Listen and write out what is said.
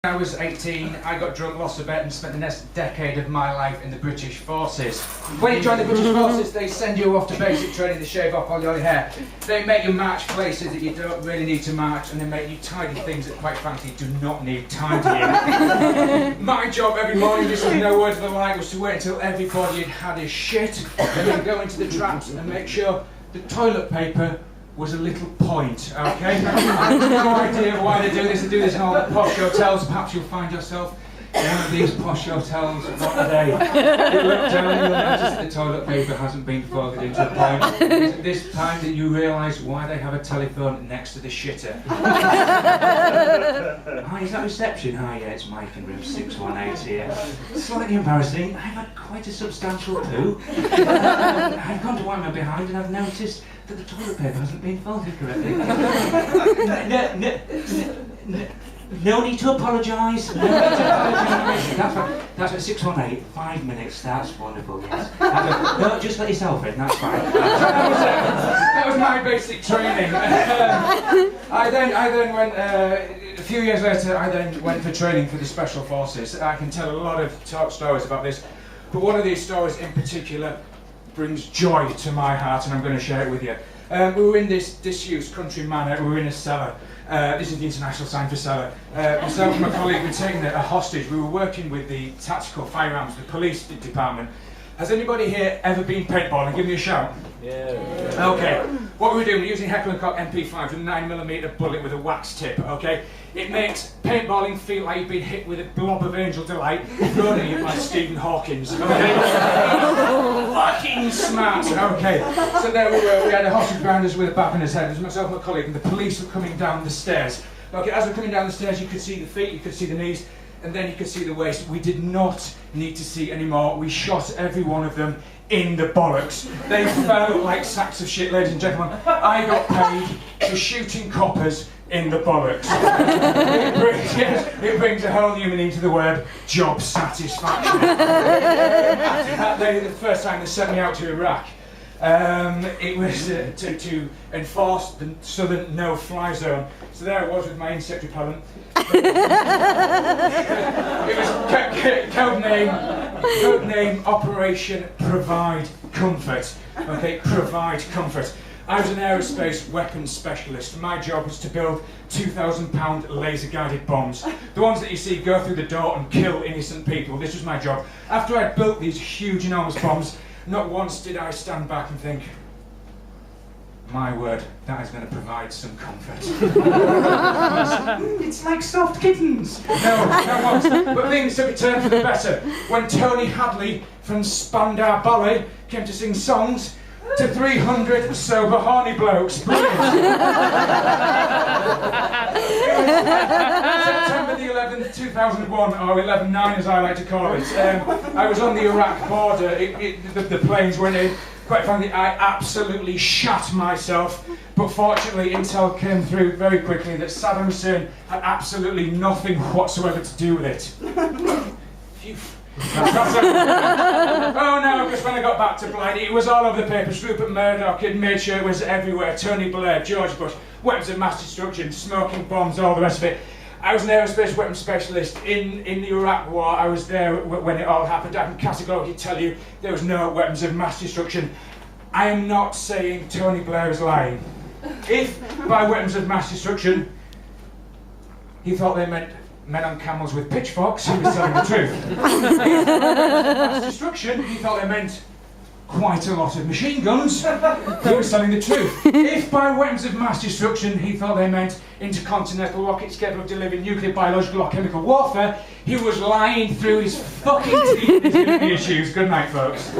When I was 18, I got drunk, lost a bet and spent the next decade of my life in the British Forces. When you join the British Forces, they send you off to basic training to shave off all your hair. They make you march places that you don't really need to march, and they make you tidy things that quite frankly do not need tidying. My job every morning, just with no word of the light, was to wait until everybody had had his shit, and then go into the traps and make sure the toilet paper was a little point, okay? I have no idea why they do this. They do this in all the posh hotels. Perhaps you'll find yourself in one of these posh hotels. What are they? You look down and you'll notice that the toilet paper hasn't been folded into a point. It's at this time that you realise why they have a telephone next to the shitter. Hi, is that reception? Hi, yeah, it's Mike in room 618 here. Slightly embarrassing. I've had quite a substantial poo. I've gone to wipe my behind and I've noticed that the toilet paper hasn't been folded correctly. No need to apologise. No need to apologise. That's at 618. 5 minutes. That's wonderful. Yes. No, just let yourself in. That's fine. That was my basic training. I then went. A few years later, I then went for training for the Special Forces. I can tell a lot of stories about this, but one of these stories in particular brings joy to my heart, and I'm going to share it with you. We were in this disused country manor. We were in a cellar. This is the international sign for cellar. Myself and my colleague were taking a hostage. We were working with the tactical firearms, the police department. Has anybody here ever been paintballing? Give me a shout. Yeah. Okay. What we were doing, we were using Heckler & Koch MP5 with a 9mm bullet with a wax tip. Okay. It makes paintballing feel like you've been hit with a blob of angel delight thrown at you by Stephen Hawkins. Okay. Fucking smart. Okay. So there we were. We had a hostage behind us with a bap in his head. It was myself and my colleague, and the police were coming down the stairs. Okay. As we're coming down the stairs, you could see the feet, you could see the knees, and then you could see the waist. We did not need to see any more. We shot every one of them in the bollocks. They fell like sacks of shit, ladies and gentlemen. I got paid for shooting coppers in the bollocks. It brings a whole new meaning to the word job satisfaction. After that day, the first time they sent me out to Iraq, it was to enforce the southern no-fly zone. So there I was with my insect repellent. It was code name Operation Provide Comfort. Okay, Provide Comfort. I was an aerospace weapons specialist. My job was to build 2,000-pound laser-guided bombs. The ones that you see go through the door and kill innocent people. This was my job. After I'd built these huge, enormous bombs, not once did I stand back and think, my word, that is going to provide some comfort. It's like soft kittens. No, not once. But things took a turn for the better when Tony Hadley from Spandau Ballet came to sing songs to 300 sober horny blokes. Brilliant. September the 11th, 2001, or 11/9 as I like to call it. I was on the Iraq border. The planes went in. Quite frankly, I absolutely shat myself, but fortunately intel came through very quickly that Saddam Hussein had absolutely nothing whatsoever to do with it. Phew. Oh no, because when I got back to Blighty, it was all over the papers. Rupert Murdoch had made sure it was everywhere. Tony Blair, George Bush, weapons of mass destruction, smoking bombs, all the rest of it. I was an aerospace weapons specialist in the Iraq War. I was there when it all happened. I can categorically tell you there was no weapons of mass destruction. I am not saying Tony Blair is lying. If by weapons of mass destruction he thought they meant men on camels with pitchforks, he was telling the truth. If by mass destruction he thought they meant quite a lot of machine guns, he was telling the truth. If by weapons of mass destruction he thought they meant intercontinental rockets capable of delivering nuclear, biological or chemical warfare, he was lying through his fucking teeth in his shoes. Good night, folks.